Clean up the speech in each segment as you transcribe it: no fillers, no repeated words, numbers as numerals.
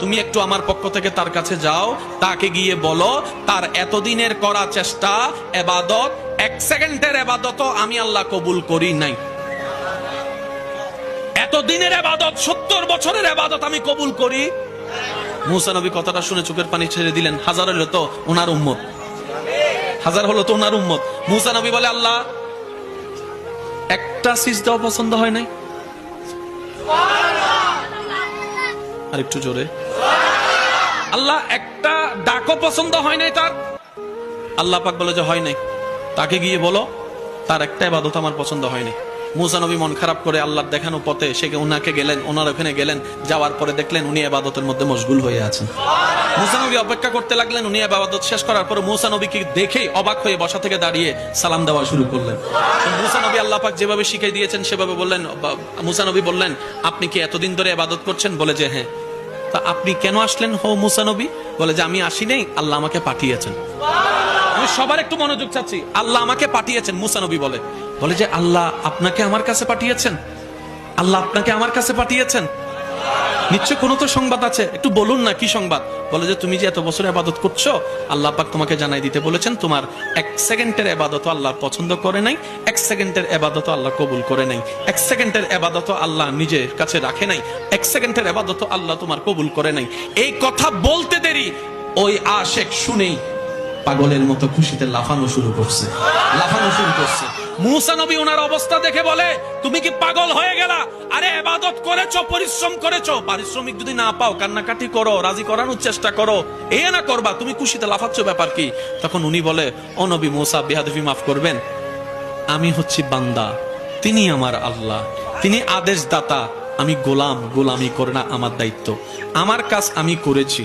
তুমি একটু আমার পক্ষ থেকে তার কাছে যাও, তাকে গিয়ে বলো তার এতদিনের করা চেষ্টা ইবাদত, 1 সেকেন্ডের ইবাদতও আমি আল্লাহ কবুল করি নাই। এতদিনের ইবাদত, 70 বছরের ইবাদত আমি কবুল করি। মুসা নবী কথাটা শুনে চোখের পানি ছেড়ে দিলেন। হাজার হলো তো ওনার উম্মত, হাজার হলো তো ওনার উম্মত। মুসা নবী বলে, আল্লাহ একটা সিজদাও পছন্দ হয় নাই। আর একটু জোরে, আল্লাহ একটা ডাকও পছন্দ হয় নাই তার। আল্লাহ পাক বলে যে হয় নাই, তাকে গিয়ে বলো তার একটা ইবাদত আমার পছন্দ হয় নাই। মুসা নবী মন খারাপ করে আল্লাহর দেখানো পথে ওনাকে গেলেন, ওনার ওখানে গেলেন। যাওয়ার পরে দেখলেন উনি ইবাদতের মধ্যে মশগুল হয়ে আছেন। মুসা নবী অপেক্ষা করতে লাগলেন, উনি ইবাদত শেষ করার পর মুসা নবীকে দেখেই অবাক হয়ে বসা থেকে দাঁড়িয়ে সালাম দেওয়া শুরু করলেন। মুসা নবী আল্লাহ পাক যেভাবে শিখিয়ে দিয়েছেন সেভাবে বললেন। মুসা নবী বললেন, আপনি কি এতদিন ধরে ইবাদত করছেন? বলে যে হ্যাঁ। তা আপনি কেন আসলেন হো মুসা নবী? বলে যে আমি আসি নাই, আল্লাহ আমাকে পাঠিয়েছেন। আমি সবার একটু মনোযোগ চাচ্ছি, আল্লাহ আমাকে পাঠিয়েছেন। মুসা নবী বলে যে আল্লাহ আপনাকে আমার কাছে পাঠিয়েছেন? আল্লাহ আপনাকে আমার কাছে পাঠিয়েছেন? নিশ্চয় কোনো তো সংবাদ আছে, একটু বলুন না কি সংবাদ। বলে যে তুমি যে এত বছর ইবাদত করছো, আল্লাহ পাক তোমাকে জানাই দিতে বলেছেন তোমার 1 সেকেন্ডের ইবাদত আল্লাহ পছন্দ করে নাই, 1 সেকেন্ডের ইবাদত আল্লাহ কবুল করে নাই, 1 সেকেন্ডের ইবাদত আল্লাহ নিজের কাছে রাখে নাই, 1 সেকেন্ডের ইবাদত আল্লাহ তোমার কবুল করে নাই। এই কথা বলতে দেরি ওই আশিক শুনেই পাগলের মতো খুশিতে লাফানো শুরু করছে। মুসা নবী ওনার অবস্থা দেখে বলে, তুমি কি পাগল হয়ে গেলা? আরে ইবাদত করেছো, পরিশ্রম করেছো, পারিশ্রমিক যদি না পাও কান্নাকাটি করো, রাজি করানোর চেষ্টা করো, এ না করবা, তুমি খুশিতে লাফাচ্ছ, ব্যাপার কি? তখন উনি বলে, ও নবী মুসা, বেয়াদবি মাফ করবেন, আমি হচ্ছি বান্দা, তিনি আমার আল্লাহ, তিনি আদেশ দাতা, আমি গোলাম, গোলামি করে না আমার দায়িত্ব, আমার কাজ আমি করেছি,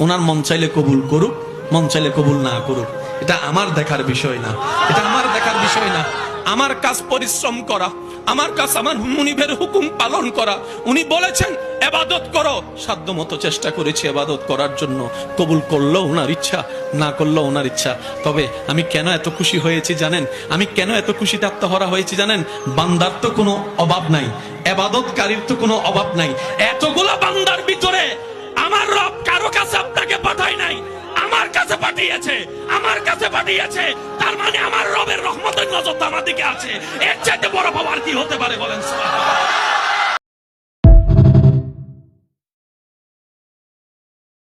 ওনার মন চাইলে কবুল করুক, মন চাইলে কবুল না করুক, এটা আমার দেখার বিষয় না, এটা আমার দেখার বিষয় না। আমার কাজ পরিশ্রম করা, আমার কাজ আমার মুনিবের হুকুম পালন করা। উনি বলেছেন ইবাদত করো, সাধ্য মতো চেষ্টা করেছি ইবাদত করার জন্য, কবুল করলো ওনার ইচ্ছা, না করলো ওনার ইচ্ছা। তবে আমি কেন এত খুশি হয়েছি জানেন? আমি কেন এত খুশিতে আত্মহারা হয়েছি জানেন? বান্দার তো কোনো অভাব নাই, ইবাদতকারীর তো কোনো অভাব নাই। এতগুলো বান্দার ভিতরে আমার রব কারো কাছে আপনাকে পাঠায় নাই, আমার কাছে পাঠিয়েছে, আমার কাছে পাঠিয়েছে। তার মানে আমার রবের রহমতের নজর আমার দিকে আছে। এর চাইতে বড় পাওয়ার কি হতে পারে বলেন? সুবহানাল্লাহ।